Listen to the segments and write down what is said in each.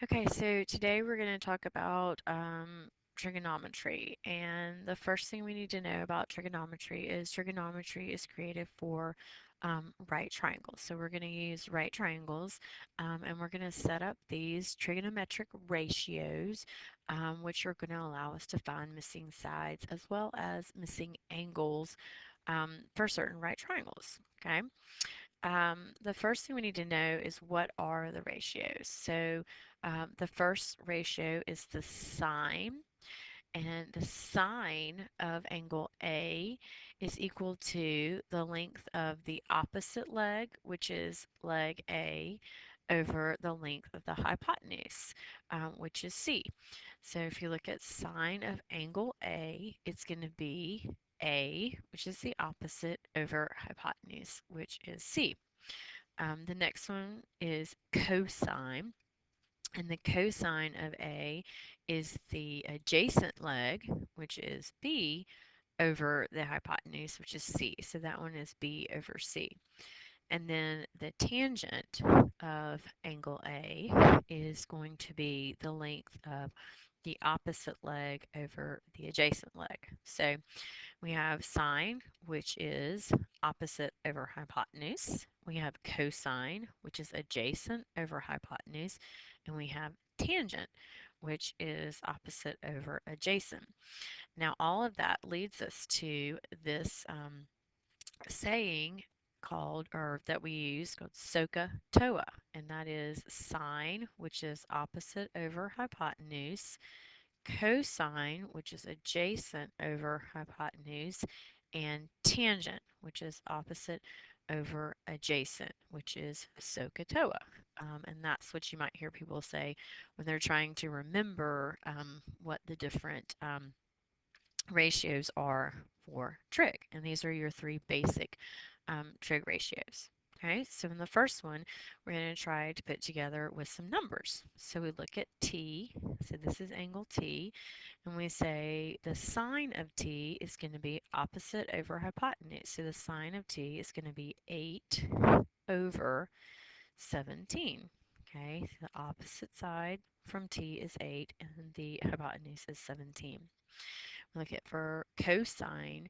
Okay, so today we're going to talk about trigonometry. And the first thing we need to know about trigonometry is created for right triangles. So we're going to use right triangles and we're going to set up these trigonometric ratios, which are going to allow us to find missing sides as well as missing angles for certain right triangles. Okay. The first thing we need to know is what are the ratios. So the first ratio is the sine, and the sine of angle A is equal to the length of the opposite leg, which is leg A, over the length of the hypotenuse, which is C. So if you look at sine of angle A, it's going to be A, which is the opposite, over hypotenuse, which is C. The next one is cosine, and the cosine of A is the adjacent leg, which is B, over the hypotenuse, which is C. So that one is B over C. And then the tangent of angle A is going to be the length of the opposite leg over the adjacent leg. So we have sine, which is opposite over hypotenuse. We have cosine, which is adjacent over hypotenuse. And we have tangent, which is opposite over adjacent. Now, all of that leads us to this saying called, or that we use, called SOHCAHTOA, and that is sine, which is opposite over hypotenuse, cosine, which is adjacent over hypotenuse, and tangent, which is opposite over adjacent, which is SOHCAHTOA. And that's what you might hear people say when they're trying to remember what the different ratios are for trig. And these are your three basic trig ratios. Okay, so in the first one, we're going to try to put together with some numbers. So we look at t, so this is angle t, and we say the sine of t is going to be opposite over hypotenuse. So the sine of t is going to be 8 over 17. Okay, so the opposite side from t is 8, and the hypotenuse is 17. Look at for cosine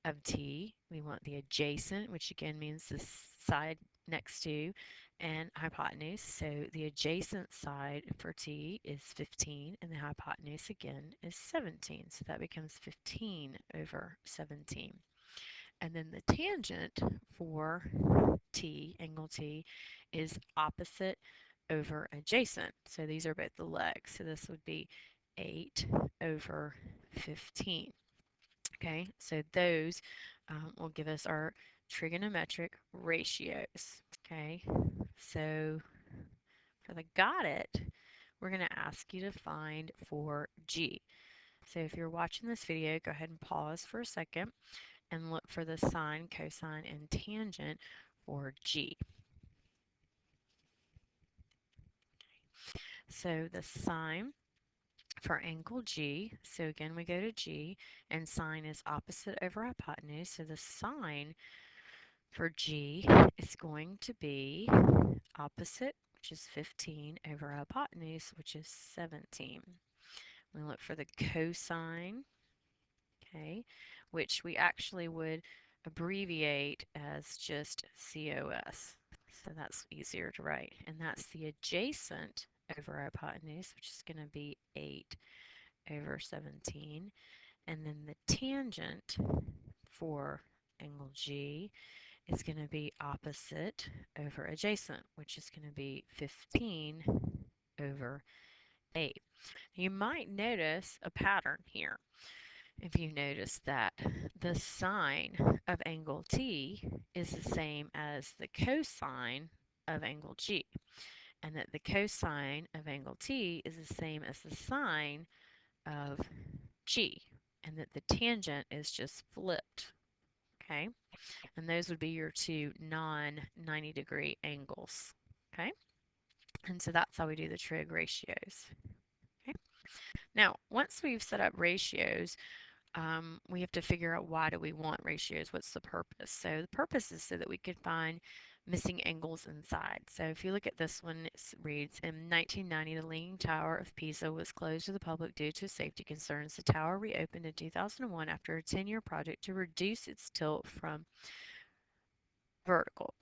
of t, we want the adjacent, which again means the side next to, and hypotenuse. So the adjacent side for t is 15, and the hypotenuse again is 17. So that becomes 15 over 17. And then the tangent for t, angle t, is opposite over adjacent. So these are both the legs. So this would be 8 over 15. Okay, so those will give us our trigonometric ratios. Okay, so for the got it, we're going to ask you to find for G. So if you're watching this video, go ahead and pause for a second and look for the sine, cosine, and tangent for G. So the sine for angle G, so again we go to G, and sine is opposite over hypotenuse, so the sine for G is going to be opposite, which is 15, over hypotenuse, which is 17. We look for the cosine, okay, which we actually would abbreviate as just COS. So that's easier to write. And that's the adjacent over hypotenuse, which is going to be 8 over 17. And then the tangent for angle G is going to be opposite over adjacent, which is going to be 15 over 8. You might notice a pattern here. If you notice that the sine of angle T is the same as the cosine of angle G, and that the cosine of angle T is the same as the sine of G, and that the tangent is just flipped. Okay, and those would be your two non-90-degree angles. Okay, and so that's how we do the trig ratios. Okay, now once we've set up ratios, we have to figure out why do we want ratios? What's the purpose? So the purpose is so that we can find missing angles inside. So if you look at this one, it reads, in 1990, the Leaning Tower of Pisa was closed to the public due to safety concerns. The tower reopened in 2001 after a 10-year project to reduce its tilt from vertical.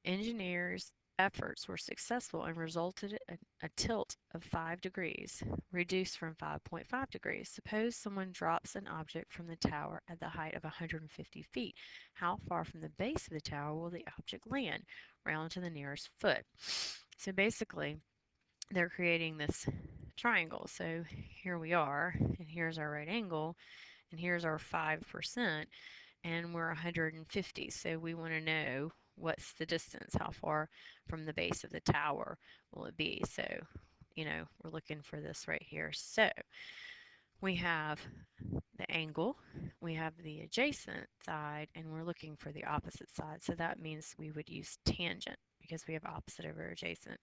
Engineers' efforts were successful and resulted in a tilt of 5 degrees, reduced from 5.5 degrees. Suppose someone drops an object from the tower at the height of 150 feet. How far from the base of the tower will the object land? Round to the nearest foot. So basically, they're creating this triangle. So here we are, and here's our right angle, and here's our 5%, and we're 150. So we want to know what's the distance, how far from the base of the tower will it be. So, we're looking for this right here. So we have the angle, we have the adjacent side, and we're looking for the opposite side. So that means we would use tangent because we have opposite over adjacent.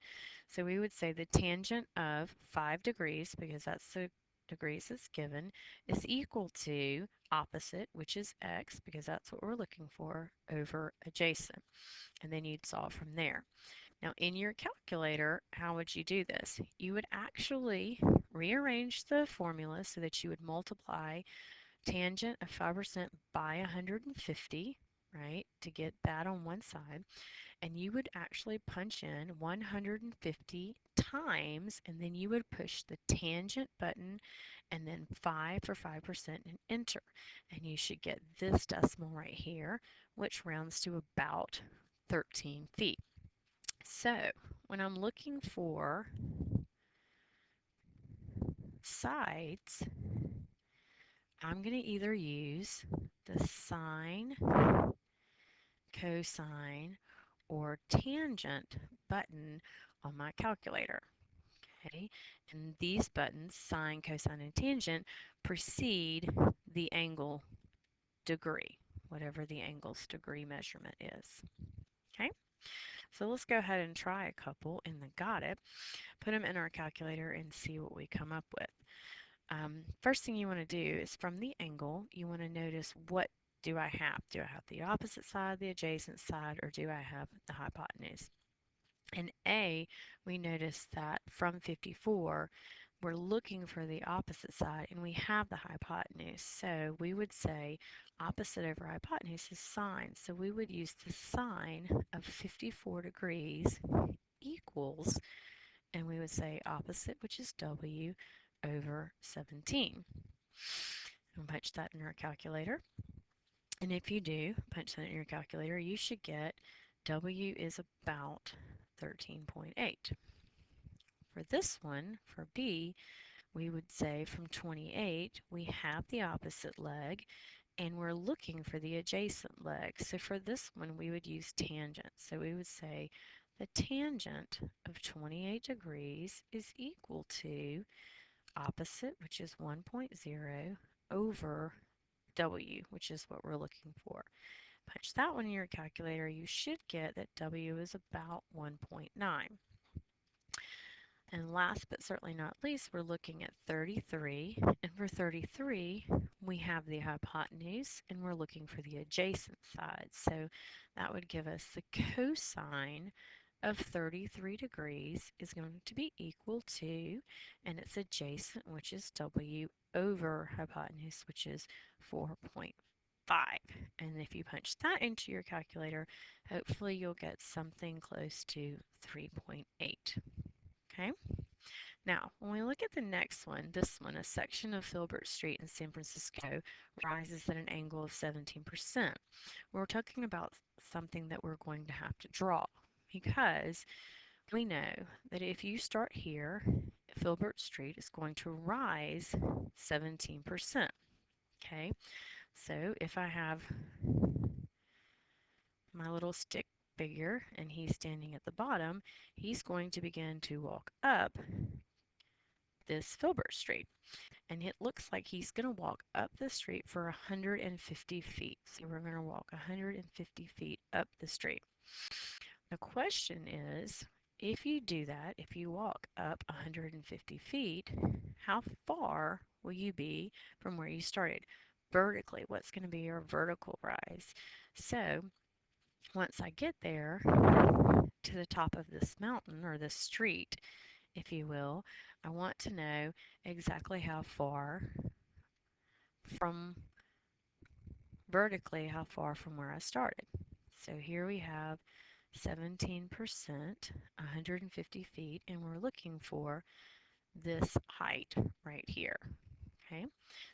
So we would say the tangent of 5 degrees, because that's the degrees that's given, is equal to opposite, which is x, because that's what we're looking for, over adjacent. And then you'd solve from there. Now in your calculator, how would you do this? You would actually rearrange the formula so that you would multiply tangent of 5% by 150, right, to get that on one side, and you would actually punch in 150 times, and then you would push the tangent button and then 5 for 5% and enter. And you should get this decimal right here, which rounds to about 13 feet. So when I'm looking for sides, I'm going to either use the sine, cosine, or tangent button on my calculator. Okay, and these buttons, sine, cosine, and tangent, precede the angle degree, whatever the angle's degree measurement is. Okay, so let's go ahead and try a couple in the got it, put them in our calculator and see what we come up with. First thing you want to do is from the angle, you want to notice what do I have? Do I have the opposite side, the adjacent side, or do I have the hypotenuse? In A, we notice that from 54, we're looking for the opposite side and we have the hypotenuse. So we would say opposite over hypotenuse is sine. So we would use the sine of 54 degrees equals, and we would say opposite, which is W, over 17. And punch that in our calculator. And if you do punch that in your calculator, you should get W is about 13.8. For this one, for B, we would say from 28, we have the opposite leg, and we're looking for the adjacent leg. So for this one, we would use tangent. So we would say the tangent of 28 degrees is equal to opposite, which is 1.0, over W, which is what we're looking for. Punch that one in your calculator, you should get that W is about 1.9. And last but certainly not least, we're looking at 33. And for 33, we have the hypotenuse, and we're looking for the adjacent side. So that would give us the cosine of 33 degrees is going to be equal to, and it's adjacent, which is W, over hypotenuse, which is 4.5. And if you punch that into your calculator, hopefully you'll get something close to 3.8. Okay? Now, when we look at the next one, this one, a section of Filbert Street in San Francisco rises at an angle of 17%. We're talking about something that we're going to have to draw, because we know that if you start here, Filbert Street is going to rise 17%. Okay, so if I have my little stick figure and he's standing at the bottom, he's going to begin to walk up this Filbert Street. And it looks like he's going to walk up the street for 150 feet. So we're going to walk 150 feet up the street. The question is, if you do that, if you walk up 150 feet, how far will you be from where you started? Vertically, what's going to be your vertical rise? So Once I get there to the top of this mountain or this street, if you will, I want to know exactly how far from vertically, how far from where I started. So here we have 17%, 150 feet, and we're looking for this height right here. Okay,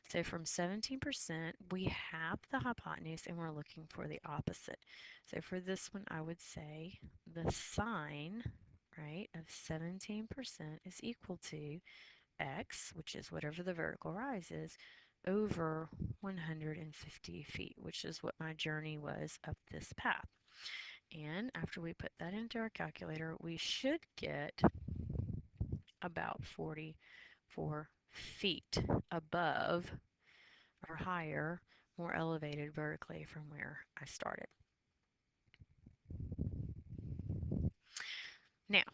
so from 17%, we have the hypotenuse and we're looking for the opposite. So for this one, I would say the sine, right, of 17% is equal to x, which is whatever the vertical rise is, over 150 feet, which is what my journey was up this path. And after we put that into our calculator, we should get about 44 feet above or higher, more elevated vertically from where I started. Now,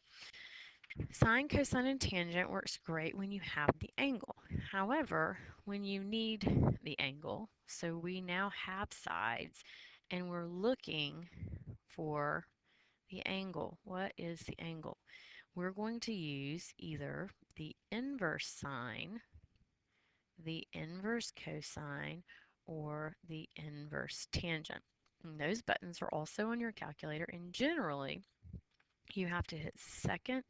sine, cosine, and tangent works great when you have the angle. However, when you need the angle, so we now have sides and we're looking for the angle. What is the angle? We're going to use either the inverse sine, the inverse cosine, or the inverse tangent. And those buttons are also on your calculator, and generally you have to hit second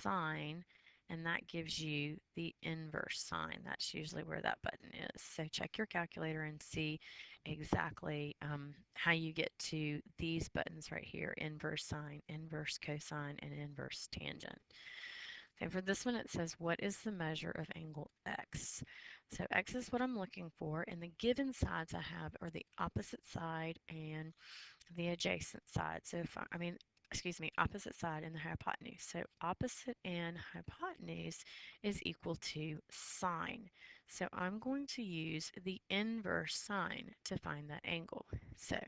sine, and that gives you the inverse sine. That's usually where that button is. So check your calculator and see exactly how you get to these buttons right here: inverse sine, inverse cosine, and inverse tangent. Okay, for this one it says, what is the measure of angle x? So x is what I'm looking for, and the given sides I have are the opposite side and the adjacent side. So if I mean, excuse me, opposite side and the hypotenuse. So opposite and hypotenuse is equal to sine. So I'm going to use the inverse sine to find that angle. So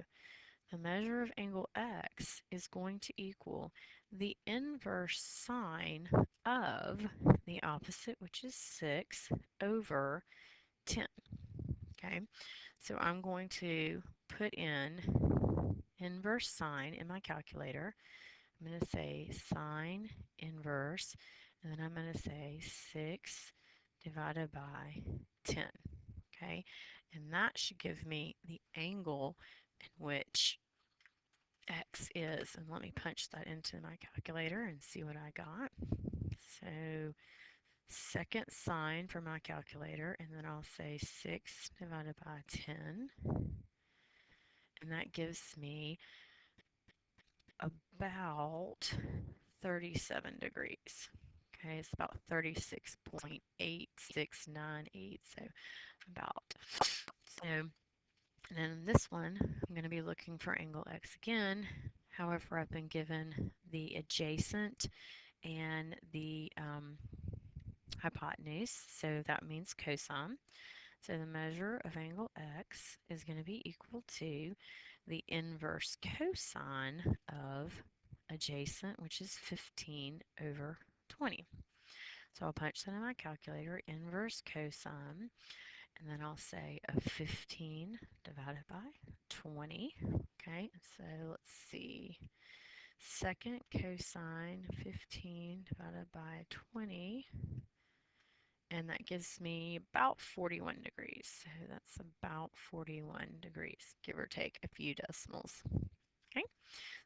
the measure of angle x is going to equal the inverse sine of the opposite, which is 6, over 10. Okay, so I'm going to put in inverse sine in my calculator. I'm going to say sine inverse, and then I'm going to say 6 divided by 10. Okay, and that should give me the angle in which x is. And let me punch that into my calculator and see what I got. So second sine for my calculator, and then I'll say 6 divided by 10, and that gives me about 37 degrees. Okay, it's about 36.8698, so about. So then this one, I'm going to be looking for angle x again. However, I've been given the adjacent and the hypotenuse, so that means cosine. So the measure of angle x is going to be equal to the inverse cosine of adjacent, which is 15 over 20. So I'll punch that in my calculator, inverse cosine, and then I'll say a 15 divided by 20. Okay, so let's see. Second cosine 15 divided by 20, and that gives me about 41 degrees. So that's about 41 degrees, give or take a few decimals. Okay,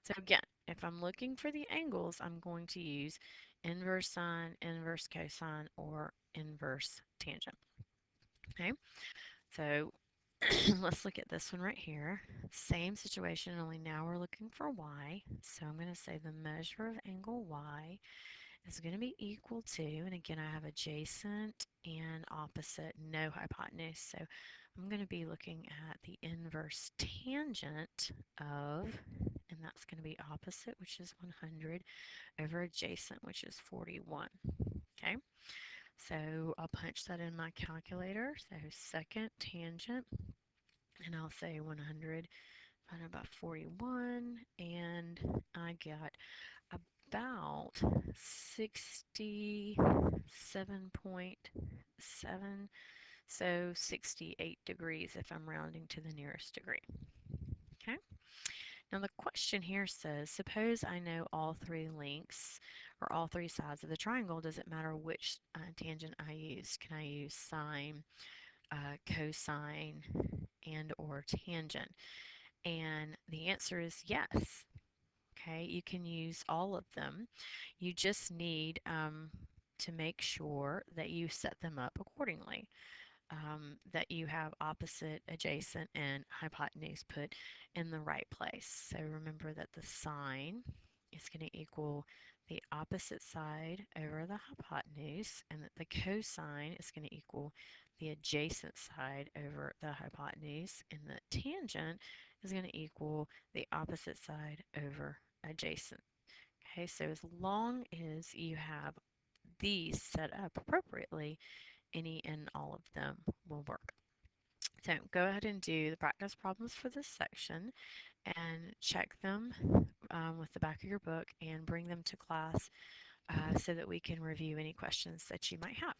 so again, if I'm looking for the angles, I'm going to use inverse sine, inverse cosine, or inverse tangent. Okay, so let's look at this one right here. Same situation, only now we're looking for y. So I'm going to say the measure of angle y is going to be equal to, and again I have adjacent and opposite, no hypotenuse. So I'm going to be looking at the inverse tangent of, and that's going to be opposite, which is 100, over adjacent, which is 41. Okay, so I'll punch that in my calculator. So second tangent, and I'll say 100 divided by 41, and I got about 67.7, so 68 degrees if I'm rounding to the nearest degree. Okay, Now the question here says, suppose I know all three lengths or all three sides of the triangle. Does it matter which tangent I use? Can I use sine, cosine, and or tangent? And the answer is yes. Okay, you can use all of them. You just need to make sure that you set them up accordingly, that you have opposite, adjacent, and hypotenuse put in the right place. So remember that the sine is going to equal the opposite side over the hypotenuse, and that the cosine is going to equal the adjacent side over the hypotenuse, and the tangent is going to equal the opposite side over adjacent. Okay, so as long as you have these set up appropriately, any and all of them will work. So go ahead and do the practice problems for this section and check them with the back of your book and bring them to class so that we can review any questions that you might have.